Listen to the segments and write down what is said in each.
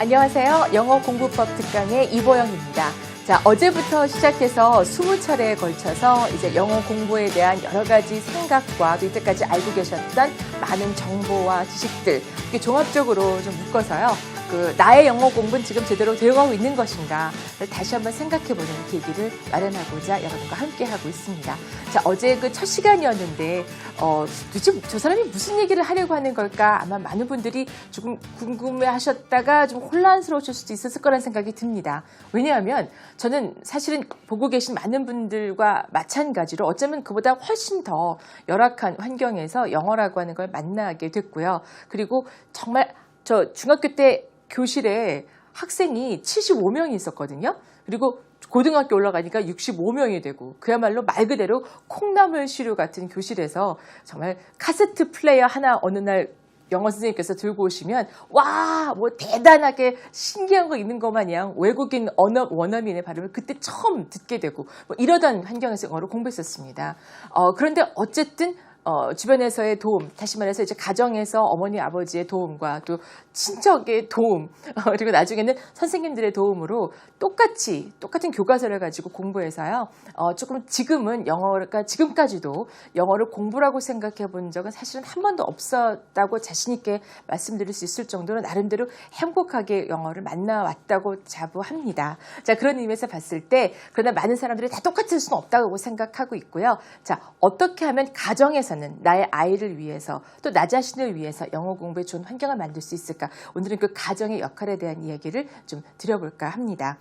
안녕하세요. 영어 공부법 특강의 이보영입니다. 자, 어제부터 시작해서 20차례에 걸쳐서 이제 영어 공부에 대한 여러 가지 생각과 또 이때까지 알고 계셨던 많은 정보와 지식들 이렇게 종합적으로 좀 묶어서요. 나의 영어 공부는 지금 제대로 되어가고 있는 것인가를 다시 한번 생각해보는 계기를 마련하고자 여러분과 함께하고 있습니다. 자, 어제 첫 시간이었는데 도대체 저 사람이 무슨 얘기를 하려고 하는 걸까? 아마 많은 분들이 조금 궁금해하셨다가 좀 혼란스러우실 수도 있었을 거라는 생각이 듭니다. 왜냐하면 저는 사실은 보고 계신 많은 분들과 마찬가지로 어쩌면 그보다 훨씬 더 열악한 환경에서 영어라고 하는 걸 만나게 됐고요. 그리고 정말 저 중학교 때 교실에 학생이 75명이 있었거든요. 그리고 고등학교 올라가니까 65명이 되고 그야말로 말 그대로 콩나물 시루 같은 교실에서 정말 카세트 플레이어 하나 어느 날 영어 선생님께서 들고 오시면 와, 뭐 대단하게 신기한 거 있는 것 마냥 외국인 언어 원어민의 발음을 그때 처음 듣게 되고 뭐 이러던 환경에서 영어를 공부했었습니다. 그런데 어쨌든 주변에서의 도움, 다시 말해서 이제 가정에서 어머니, 아버지의 도움과 또 친척의 도움, 그리고 나중에는 선생님들의 도움으로 똑같은 교과서를 가지고 공부해서요. 조금 지금까지도 영어를 공부라고 생각해 본 적은 사실은 한 번도 없었다고 자신있게 말씀드릴 수 있을 정도로 나름대로 행복하게 영어를 만나왔다고 자부합니다. 자, 그런 의미에서 봤을 때, 그러나 많은 사람들이 다 똑같을 수는 없다고 생각하고 있고요. 자, 어떻게 하면 가정에서는 나의 아이를 위해서 또 나 자신을 위해서 영어 공부에 좋은 환경을 만들 수 있을까? 오늘은 그 가정의 역할에 대한 이야기를 좀 드려볼까 합니다.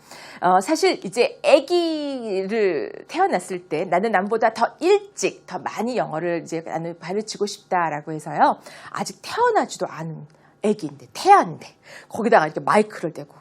사실 이제 아기를 태어났을 때 나는 남보다 더 일찍 더 많이 영어를 이제 나는 가르치고 싶다라고 해서요. 아직 태어나지도 않은 아기인데 태아인데 거기다가 이렇게 마이크를 대고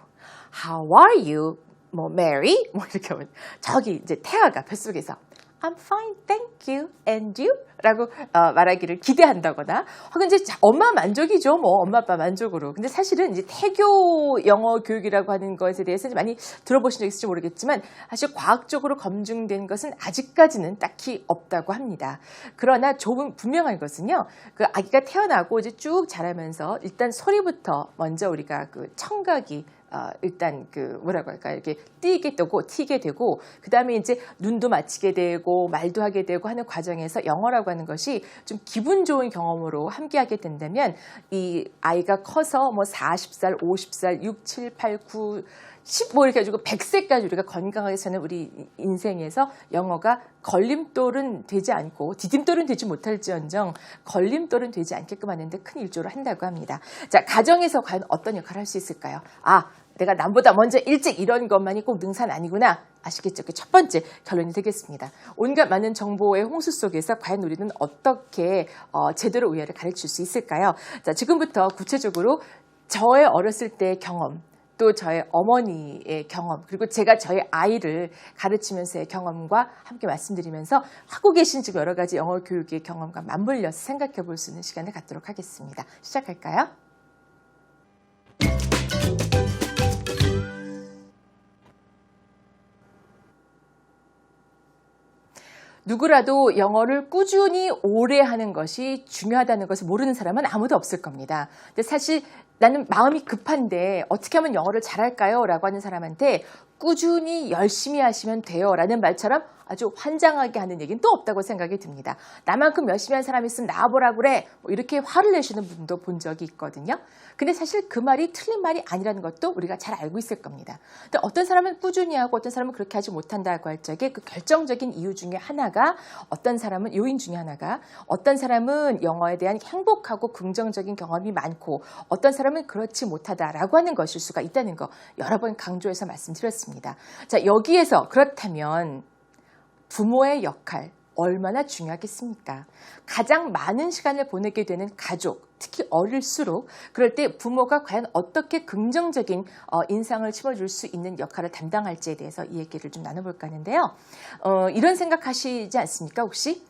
How are you? 뭐 Mary? 뭐 이렇게 하면 저기 이제 태아가 뱃속에서 I'm fine, thank you, and you? 라고 말하기를 기대한다거나 혹은 이제 엄마 만족이죠. 뭐 엄마 아빠 만족으로. 근데 사실은 이제 태교 영어 교육이라고 하는 것에 대해서 많이 들어보신 적 있을지 모르겠지만 사실 과학적으로 검증된 것은 아직까지는 딱히 없다고 합니다. 그러나 조금 분명한 것은요. 그 아기가 태어나고 이제 쭉 자라면서 일단 소리부터 먼저 우리가 그 청각이 일단 뭐라고 할까요? 이렇게 튀게 되고 그 다음에 이제 눈도 맞추게 되고 말도 하게 되고 하는 과정에서 영어라고 하는 것이 좀 기분 좋은 경험으로 함께하게 된다면 이 아이가 커서 뭐 40살, 50살, 6, 7, 8, 9, 10 뭐 이렇게 해가지고 100세까지 우리가 건강하게 사는 우리 인생에서 영어가 걸림돌은 되지 않고 디딤돌은 되지 못할지언정 걸림돌은 되지 않게끔 하는데 큰 일조를 한다고 합니다. 자, 가정에서 과연 어떤 역할을 할 수 있을까요? 내가 남보다 먼저 일찍 이런 것만이 꼭 능사는 아니구나. 아시겠죠? 그 첫 번째 결론이 되겠습니다. 온갖 많은 정보의 홍수 속에서 과연 우리는 어떻게 제대로 의외를 가르칠 수 있을까요? 자, 지금부터 구체적으로 저의 어렸을 때의 경험, 또 저의 어머니의 경험, 그리고 제가 저의 아이를 가르치면서의 경험과 함께 말씀드리면서 하고 계신 지금 여러 가지 영어 교육의 경험과 맞물려서 생각해 볼 수 있는 시간을 갖도록 하겠습니다. 시작할까요? 누구라도 영어를 꾸준히 오래 하는 것이 중요하다는 것을 모르는 사람은 아무도 없을 겁니다. 근데 사실 나는 마음이 급한데 어떻게 하면 영어를 잘할까요? 라고 하는 사람한테 꾸준히 열심히 하시면 돼요 라는 말처럼 아주 환장하게 하는 얘기는 또 없다고 생각이 듭니다. 나만큼 열심히 한 사람이 있으면 나와보라 그래 뭐 이렇게 화를 내시는 분도 본 적이 있거든요. 근데 사실 그 말이 틀린 말이 아니라는 것도 우리가 잘 알고 있을 겁니다. 근데 어떤 사람은 꾸준히 하고 어떤 사람은 그렇게 하지 못한다고 할 적에 그 결정적인 이유 중에 하나가 요인 중에 하나가 어떤 사람은 영어에 대한 행복하고 긍정적인 경험이 많고 어떤 사람은 그렇지 못하다라고 하는 것일 수가 있다는 거 여러 번 강조해서 말씀드렸습니다. 자, 여기에서 그렇다면 부모의 역할 얼마나 중요하겠습니까? 가장 많은 시간을 보내게 되는 가족, 특히 어릴수록 그럴 때 부모가 과연 어떻게 긍정적인 인상을 심어줄 수 있는 역할을 담당할지에 대해서 이 얘기를 좀 나눠볼까 하는데요. 이런 생각하시지 않습니까? 혹시?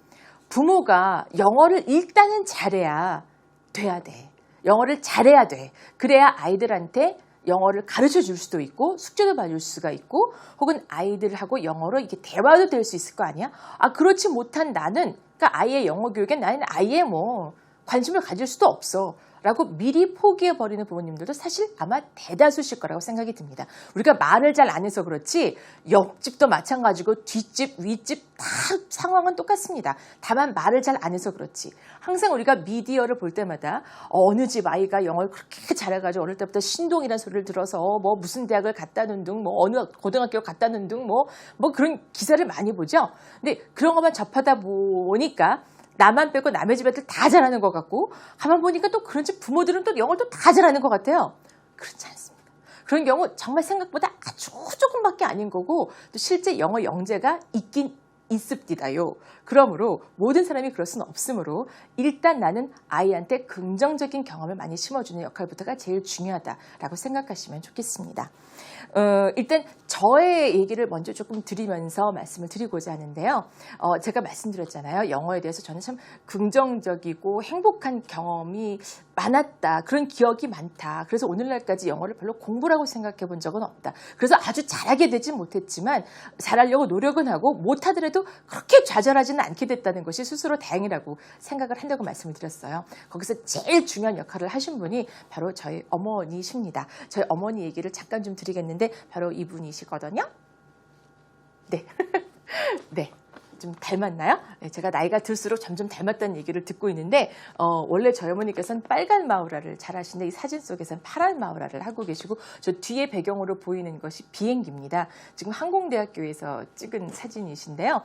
부모가 영어를 일단은 잘해야 돼야 돼. 영어를 잘해야 돼. 그래야 아이들한테 영어를 가르쳐 줄 수도 있고 숙제도 봐줄 수가 있고 혹은 아이들하고 영어로 이게 대화도 될 수 있을 거 아니야? 그렇지 못한 나는 그러니까 아이의 영어 교육에 나는 아예 뭐 관심을 가질 수도 없어 라고 미리 포기해버리는 부모님들도 사실 아마 대다수실 거라고 생각이 듭니다. 우리가 말을 잘 안 해서 그렇지 옆집도 마찬가지고 뒷집, 윗집 다 상황은 똑같습니다. 다만 말을 잘 안 해서 그렇지. 항상 우리가 미디어를 볼 때마다 어느 집 아이가 영어를 그렇게 잘해가지고 어릴 때부터 신동이라는 소리를 들어서 뭐 무슨 대학을 갔다는 등 뭐 어느 고등학교 갔다는 등 뭐 그런 기사를 많이 보죠. 근데 그런 것만 접하다 보니까 나만 빼고 남의 집 애들 다 잘하는 것 같고 가만 보니까 또 그런 집 부모들은 또 영어를 또 다 잘하는 것 같아요. 그렇지 않습니다. 그런 경우 정말 생각보다 아주 조금밖에 아닌 거고 또 실제 영어 영재가 있긴 있습니다요. 그러므로 모든 사람이 그럴 수는 없으므로 일단 나는 아이한테 긍정적인 경험을 많이 심어주는 역할부터가 제일 중요하다라고 생각하시면 좋겠습니다. 일단 저의 얘기를 먼저 조금 드리면서 말씀을 드리고자 하는데요. 제가 말씀드렸잖아요. 영어에 대해서 저는 참 긍정적이고 행복한 경험이 많았다. 그런 기억이 많다. 그래서 오늘날까지 영어를 별로 공부라고 생각해 본 적은 없다. 그래서 아주 잘하게 되진 못했지만 잘하려고 노력은 하고 못하더라도 그렇게 좌절하지는 않게 됐다는 것이 스스로 다행이라고 생각을 한다고 말씀을 드렸어요. 거기서 제일 중요한 역할을 하신 분이 바로 저희 어머니십니다. 저희 어머니 얘기를 잠깐 좀 드리겠는데 바로 이분이시거든요. 네. 네. 좀 닮았나요? 제가 나이가 들수록 점점 닮았다는 얘기를 듣고 있는데 원래 저희 어머니께서는 빨간 마우라를 잘 하시는데 이 사진 속에서는 파란 마우라를 하고 계시고 저 뒤에 배경으로 보이는 것이 비행기입니다. 지금 항공대학교에서 찍은 사진이신데요.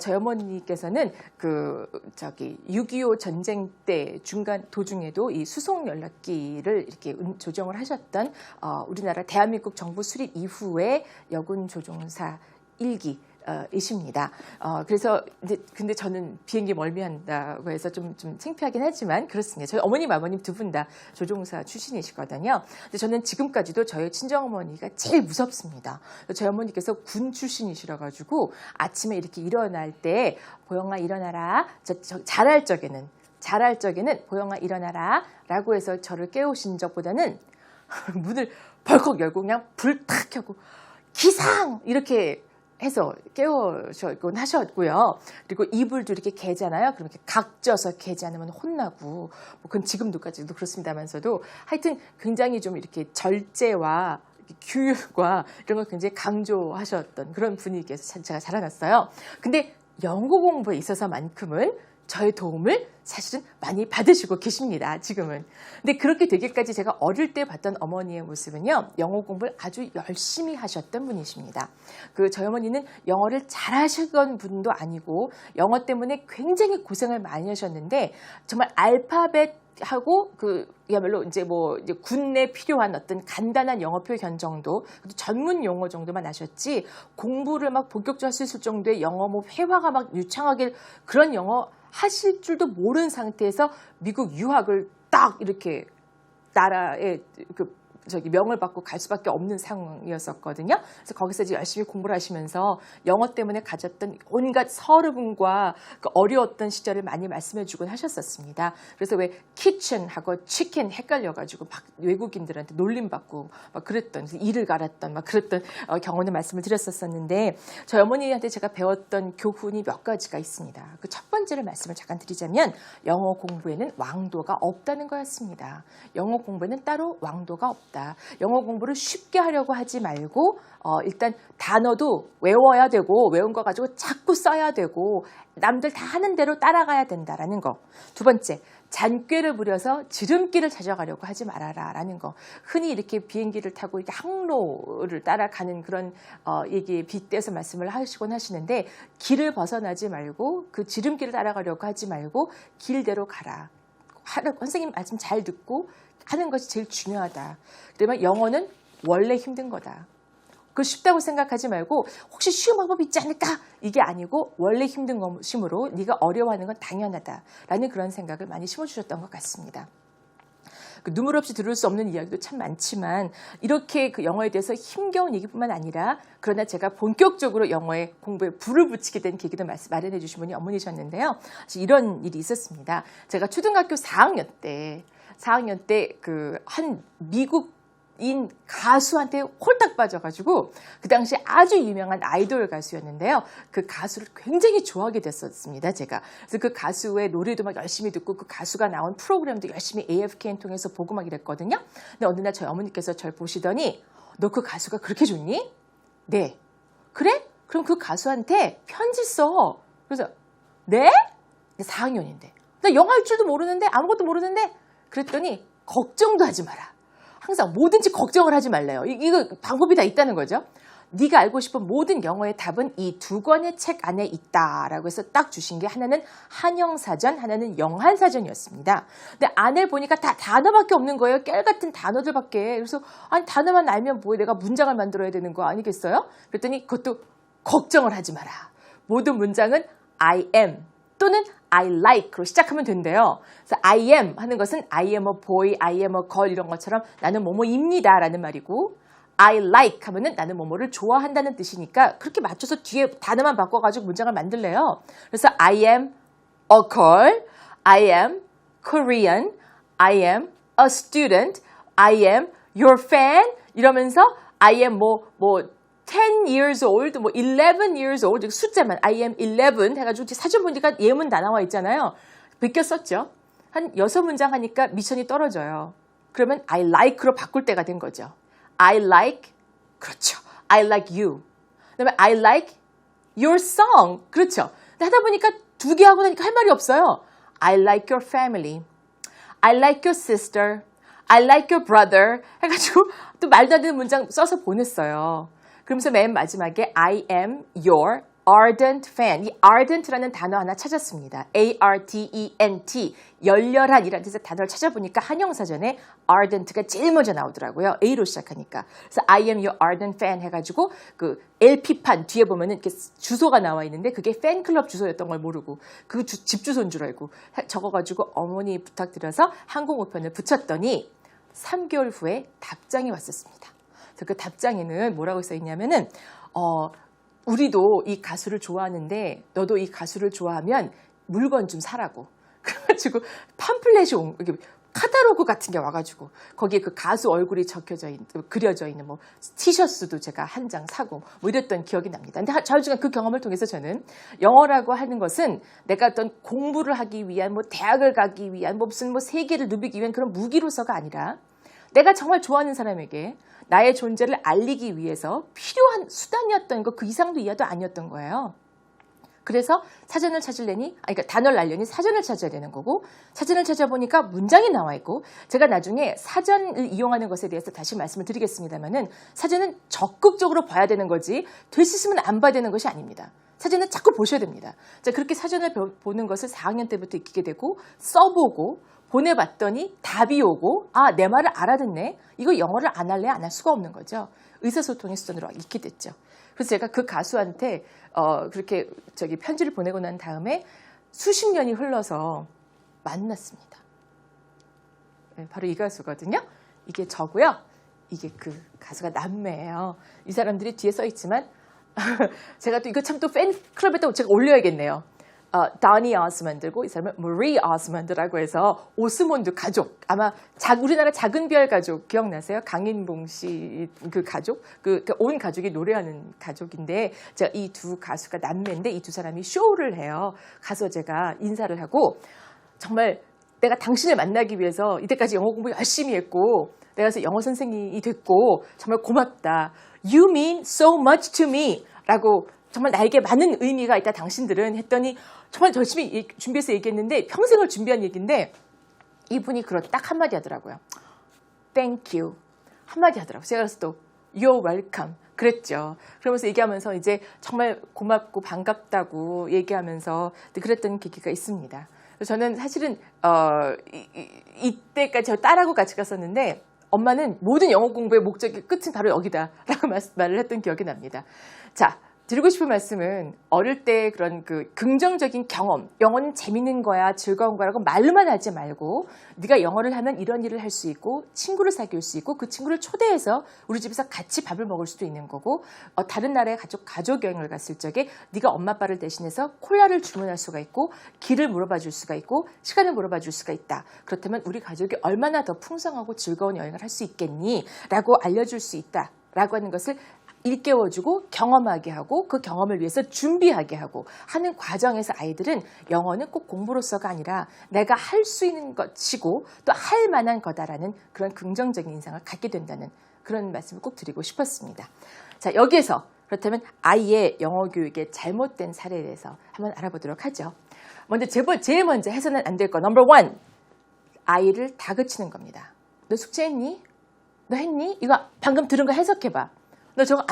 저희 어머니께서는 6.25 전쟁 때 중간 도중에도 이 수송 연락기를 이렇게 조정을 하셨던 우리나라 대한민국 정부 수립 이후에 여군 조종사 1기 이십니다. 그래서 근데 저는 비행기 멀미한다고 해서 좀 창피하긴 하지만 그렇습니다. 저희 어머님 아버님 두 분 다 조종사 출신이시거든요. 근데 저는 지금까지도 저희 친정어머니가 제일 무섭습니다. 저희 어머니께서 군 출신이시라 가지고 아침에 이렇게 일어날 때 보영아 일어나라. 잘할 적에는 보영아 일어나라 라고 해서 저를 깨우신 적보다는 문을 벌컥 열고 그냥 불 탁 켜고 기상 이렇게 해서 깨우셨곤 하셨고요. 그리고 이불도 이렇게 개잖아요. 그럼 이렇게 각져서 개지 않으면 혼나고, 그건 지금도까지도 그렇습니다만서도 하여튼 굉장히 좀 이렇게 절제와 규율과 이런 걸 굉장히 강조하셨던 그런 분위기에서 제가 자라났어요. 근데 영어 공부에 있어서만큼은 저의 도움을 사실은 많이 받으시고 계십니다. 지금은. 근데 그렇게 되기까지 제가 어릴 때 봤던 어머니의 모습은요. 영어 공부를 아주 열심히 하셨던 분이십니다. 저희 어머니는 영어를 잘하시던 분도 아니고 영어 때문에 굉장히 고생을 많이 하셨는데 정말 알파벳 하고 그야말로 이제 군내 필요한 어떤 간단한 영어 표현 정도, 전문 용어 정도만 아셨지 공부를 막 본격적으로 할 수 있을 정도의 영어 회화가 막 유창하게 그런 영어 하실 줄도 모르는 상태에서 미국 유학을 딱 이렇게 나라에 명을 받고 갈 수밖에 없는 상황이었었거든요. 그래서 거기서 이제 열심히 공부를 하시면서 영어 때문에 가졌던 온갖 서름과 어려웠던 시절을 많이 말씀해 주곤 하셨었습니다. 그래서 왜 kitchen하고 chicken 헷갈려가지고 막 외국인들한테 놀림받고 막 그랬던, 이를 갈았던 막 그랬던 경험을 말씀을 드렸었는데 저희 어머니한테 제가 배웠던 교훈이 몇 가지가 있습니다. 그 첫 번째를 말씀을 잠깐 드리자면 영어 공부에는 왕도가 없다는 거였습니다. 영어 공부에는 따로 왕도가 없다. 영어 공부를 쉽게 하려고 하지 말고 일단 단어도 외워야 되고 외운 거 가지고 자꾸 써야 되고 남들 다 하는 대로 따라가야 된다라는 거. 두 번째, 잔꾀를 부려서 지름길을 찾아가려고 하지 말아라라는 거. 흔히 이렇게 비행기를 타고 이렇게 항로를 따라가는 그런 얘기에 빗대서 말씀을 하시곤 하시는데 길을 벗어나지 말고 그 지름길을 따라가려고 하지 말고 길대로 가라. 선생님 말씀 잘 듣고 하는 것이 제일 중요하다. 그러면 영어는 원래 힘든 거다. 그 쉽다고 생각하지 말고 혹시 쉬운 방법이 있지 않을까? 이게 아니고 원래 힘든 것이므로 네가 어려워하는 건 당연하다라는 그런 생각을 많이 심어주셨던 것 같습니다. 눈물 없이 들을 수 없는 이야기도 참 많지만 이렇게 영어에 대해서 힘겨운 얘기뿐만 아니라 그러나 제가 본격적으로 영어에 공부에 불을 붙이게 된 계기도 마련해 주신 분이 어머니셨는데요. 이런 일이 있었습니다. 제가 초등학교 4학년 때 한 미국 인 가수한테 홀딱 빠져가지고 그 당시 아주 유명한 아이돌 가수였는데요. 그 가수를 굉장히 좋아하게 됐었습니다. 제가. 그래서 그 가수의 노래도 막 열심히 듣고 그 가수가 나온 프로그램도 열심히 AFKN 통해서 보고 막 이랬거든요. 근데 어느 날 저희 어머니께서 저를 보시더니 너 그 가수가 그렇게 좋니? 네. 그래? 그럼 그 가수한테 편지 써. 그래서 네? 4학년인데. 나 영어 할 줄도 모르는데 아무것도 모르는데 그랬더니 걱정도 하지 마라. 항상 뭐든지 걱정을 하지 말래요. 이거 방법이 다 있다는 거죠. 네가 알고 싶은 모든 영어의 답은 이 두 권의 책 안에 있다라고 해서 딱 주신 게 하나는 한영사전, 하나는 영한사전이었습니다. 근데 안에 보니까 다 단어밖에 없는 거예요. 깨알 같은 단어들밖에. 그래서 아니 단어만 알면 뭐해 내가 문장을 만들어야 되는 거 아니겠어요? 그랬더니 그것도 걱정을 하지 마라. 모든 문장은 I am 또는 I like로 시작하면 된대요. 그래서 I am 하는 것은 I am a boy, I am a girl 이런 것처럼 나는 뭐뭐입니다 라는 말이고 I like 하면은 나는 뭐뭐를 좋아한다는 뜻이니까 그렇게 맞춰서 뒤에 단어만 바꿔가지고 문장을 만들래요. 그래서 I am a girl, I am Korean, I am a student, I am your fan 이러면서 I am 10 years old, 11 years old, 숫자만 I am 11 해가지고 사전 보니까 예문 다 나와 있잖아요. 베껴 썼죠. 한 6문장 하니까 미천이 떨어져요. 그러면 I like로 바꿀 때가 된 거죠. I like, 그렇죠. I like you. 그다음에 I like your song. 그렇죠. 근데 하다 보니까 2개 하고 나니까 할 말이 없어요. I like your family. I like your sister. I like your brother. 해가지고 또 말도 안 되는 문장 써서 보냈어요. 그러면서 맨 마지막에 I am your ardent fan. 이 ardent라는 단어 하나 찾았습니다. A-R-D-E-N-T. 열렬한이라는 뜻의 단어를 찾아보니까 한영사전에 ardent가 제일 먼저 나오더라고요. A로 시작하니까. 그래서 I am your ardent fan 해가지고 그 LP판 뒤에 보면은 이렇게 주소가 나와 있는데 그게 팬클럽 주소였던 걸 모르고 그 집 주소인 줄 알고 적어가지고 어머니 부탁드려서 항공우편을 붙였더니 3개월 후에 답장이 왔었습니다. 그래서 그 답장에는 뭐라고 써 있냐면은 우리도 이 가수를 좋아하는데 너도 이 가수를 좋아하면 물건 좀 사라고. 그래가지고 팜플렛이 카탈로그 같은 게 와가지고 거기에 그 가수 얼굴이 그려져 있는 티셔츠도 제가 한 장 사고 이랬던 기억이 납니다. 근데 자유지간 그 경험을 통해서 저는 영어라고 하는 것은 내가 어떤 공부를 하기 위한 대학을 가기 위한 무슨 세계를 누비기 위한 그런 무기로서가 아니라 내가 정말 좋아하는 사람에게 나의 존재를 알리기 위해서 필요한 수단이었던 거 그 이상도 이하도 아니었던 거예요. 그래서 사전을 찾으려니, 그러니까 단어를 알려니 사전을 찾아야 되는 거고 사전을 찾아보니까 문장이 나와 있고 제가 나중에 사전을 이용하는 것에 대해서 다시 말씀을 드리겠습니다만은 사전은 적극적으로 봐야 되는 거지 될 수 있으면 안 봐야 되는 것이 아닙니다. 사전은 자꾸 보셔야 됩니다. 자, 그렇게 사전을 보는 것을 4학년 때부터 익히게 되고 써보고 보내봤더니 답이 오고 내 말을 알아듣네. 이거 영어를 안 할래 안 할 수가 없는 거죠. 의사소통의 수단으로 익히게 됐죠. 그래서 제가 그 가수한테 그렇게 편지를 보내고 난 다음에 수십 년이 흘러서 만났습니다. 네, 바로 이 가수거든요. 이게 저고요. 이게 그 가수가 남매예요. 이 사람들이 뒤에 써 있지만 제가 또 이거 참 또 팬클럽에다 제가 올려야겠네요. 다니 오스먼드고 이 사람은 머리 오스먼드라고 해서 오스몬드 가족 아마 우리나라 작은 별 가족 기억나세요? 강인봉 씨 그 가족 온 가족이 노래하는 가족인데 제가 이 두 가수가 남매인데 이 두 사람이 쇼를 해요. 가서 제가 인사를 하고 정말 내가 당신을 만나기 위해서 이때까지 영어 공부 열심히 했고 내가 그래서 영어 선생님이 됐고 정말 고맙다. You mean so much to me 라고 정말 나에게 많은 의미가 있다 당신들은 했더니 정말 열심히 준비해서 얘기했는데 평생을 준비한 얘기인데 이분이 딱 한마디 하더라고요. Thank you. 한마디 하더라고요. 제가 그래서 또 You're welcome. 그랬죠. 그러면서 얘기하면서 이제 정말 고맙고 반갑다고 얘기하면서 그랬던 계기가 있습니다. 저는 사실은 이때까지 저 딸하고 같이 갔었는데 엄마는 모든 영어 공부의 목적의 끝은 바로 여기다라고 말을 했던 기억이 납니다. 자, 드리고 싶은 말씀은 어릴 때 그런 그 긍정적인 경험, 영어는 재밌는 거야, 즐거운 거라고 말로만 하지 말고 네가 영어를 하면 이런 일을 할 수 있고 친구를 사귈 수 있고 그 친구를 초대해서 우리 집에서 같이 밥을 먹을 수도 있는 거고 다른 나라에 가족 여행을 갔을 적에 네가 엄마 아빠를 대신해서 콜라를 주문할 수가 있고 길을 물어봐 줄 수가 있고 시간을 물어봐 줄 수가 있다. 그렇다면 우리 가족이 얼마나 더 풍성하고 즐거운 여행을 할 수 있겠니? 라고 알려줄 수 있다. 라고 하는 것을 일깨워주고 경험하게 하고 그 경험을 위해서 준비하게 하고 하는 과정에서 아이들은 영어는 꼭 공부로서가 아니라 내가 할 수 있는 것이고 또 할 만한 거다라는 그런 긍정적인 인상을 갖게 된다는 그런 말씀을 꼭 드리고 싶었습니다. 자, 여기에서 그렇다면 아이의 영어 교육의 잘못된 사례에 대해서 한번 알아보도록 하죠. 먼저 제일 먼저 해서는 안 될 거 넘버 1, 아이를 다그치는 겁니다. 너 숙제했니? 너 했니? 이거 방금 들은 거 해석해봐. 너 저거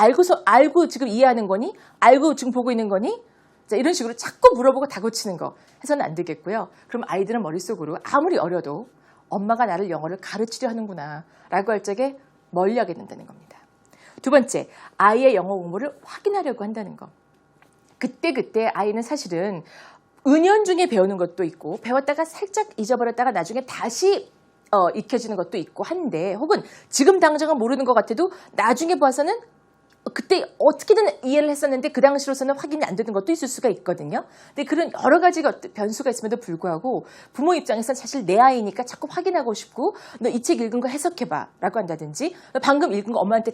알고 지금 이해하는 거니? 알고 지금 보고 있는 거니? 자, 이런 식으로 자꾸 물어보고 다그치는 거 해서는 안 되겠고요. 그럼 아이들은 머릿속으로 아무리 어려도 엄마가 나를 영어를 가르치려 하는구나 라고 할 적에 멀리하게 된다는 겁니다. 두 번째, 아이의 영어 공부를 확인하려고 한다는 거. 그때 아이는 사실은 은연중에 배우는 것도 있고 배웠다가 살짝 잊어버렸다가 나중에 다시 익혀지는 것도 있고 한데 혹은 지금 당장은 모르는 것 같아도 나중에 봐서는 그때 어떻게든 이해를 했었는데 그 당시로서는 확인이 안 되는 것도 있을 수가 있거든요. 근데 그런 여러 가지 변수가 있음에도 불구하고 부모 입장에서는 사실 내 아이니까 자꾸 확인하고 싶고 너 이 책 읽은 거 해석해봐 라고 한다든지 너 방금 읽은 거 엄마한테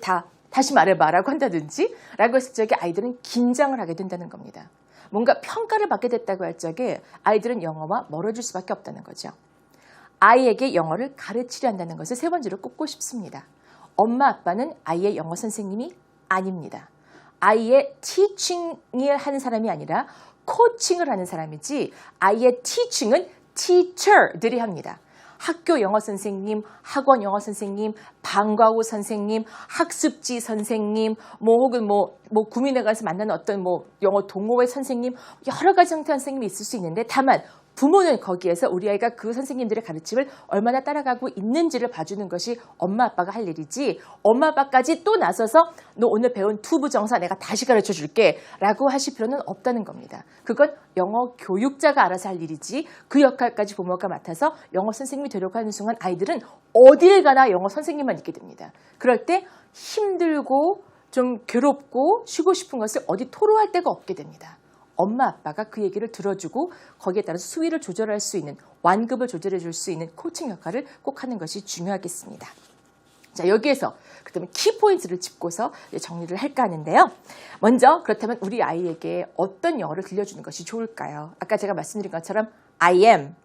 다시 말해봐 라고 한다든지 라고 했을 적에 아이들은 긴장을 하게 된다는 겁니다. 뭔가 평가를 받게 됐다고 할 적에 아이들은 영어와 멀어질 수밖에 없다는 거죠. 아이에게 영어를 가르치려 한다는 것을 세 번째로 꼽고 싶습니다. 엄마 아빠는 아이의 영어 선생님이 아닙니다. 아이의 티칭을 하는 사람이 아니라 코칭을 하는 사람이지 아이의 티칭은 teacher들이 합니다. 학교 영어 선생님, 학원 영어 선생님, 방과후 선생님, 학습지 선생님, 혹은 구민회 가서 만나는 어떤 영어 동호회 선생님, 여러 가지 형태의 선생님이 있을 수 있는데 다만 부모는 거기에서 우리 아이가 그 선생님들의 가르침을 얼마나 따라가고 있는지를 봐주는 것이 엄마 아빠가 할 일이지 엄마 아빠까지 또 나서서 너 오늘 배운 투부정사 내가 다시 가르쳐 줄게 라고 하실 필요는 없다는 겁니다. 그건 영어 교육자가 알아서 할 일이지 그 역할까지 부모가 맡아서 영어 선생님이 되려고 하는 순간 아이들은 어딜 가나 영어 선생님만 있게 됩니다. 그럴 때 힘들고 좀 괴롭고 쉬고 싶은 것을 어디 토로할 데가 없게 됩니다. 엄마 아빠가 그 얘기를 들어주고 거기에 따라서 수위를 조절할 수 있는 완급을 조절해 줄 수 있는 코칭 역할을 꼭 하는 것이 중요하겠습니다. 자, 여기에서 그렇다면 키포인트를 짚고서 정리를 할까 하는데요. 먼저 그렇다면 우리 아이에게 어떤 영어를 들려주는 것이 좋을까요? 아까 제가 말씀드린 것처럼 I am,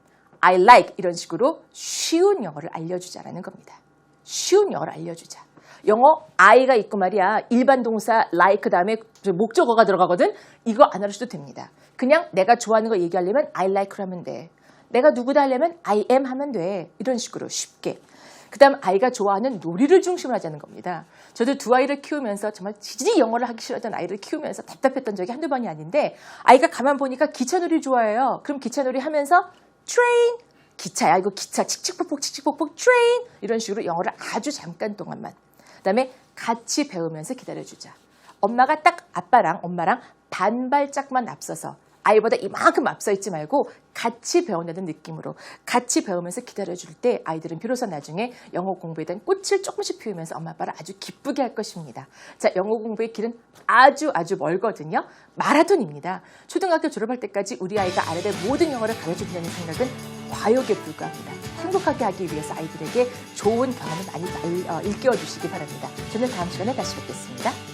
I like 이런 식으로 쉬운 영어를 알려주자라는 겁니다. 쉬운 영어를 알려주자. 영어 I가 있고 말이야 일반 동사 like 다음에 목적어가 들어가거든. 이거 안 알아줘도 됩니다. 그냥 내가 좋아하는 거 얘기하려면 I like를 하면 돼. 내가 누구다 하려면 I am 하면 돼. 이런 식으로 쉽게. 그 다음 아이가 좋아하는 놀이를 중심으로 하자는 겁니다. 저도 두 아이를 키우면서 정말 지지리 영어를 하기 싫어하던 아이를 키우면서 답답했던 적이 한두 번이 아닌데 아이가 가만 보니까 기차놀이 좋아해요. 그럼 기차놀이 하면서 train 기차야 이거 기차 칙칙폭폭 train 이런 식으로 영어를 아주 잠깐 동안만 그다음에 같이 배우면서 기다려주자. 엄마가 딱 아빠랑 엄마랑 반발짝만 앞서서 아이보다 이만큼 앞서 있지 말고 같이 배운다는 느낌으로 같이 배우면서 기다려줄 때 아이들은 비로소 나중에 영어 공부에 대한 꽃을 조금씩 피우면서 엄마 아빠를 아주 기쁘게 할 것입니다. 자, 영어 공부의 길은 아주 멀거든요. 마라톤입니다. 초등학교 졸업할 때까지 우리 아이가 알아야 될 모든 영어를 가르쳐준다는 생각은 과욕에 불과합니다. 행복하게 하기 위해서 아이들에게 좋은 경험을 많이 일깨워 주시기 바랍니다. 저는 다음 시간에 다시 뵙겠습니다.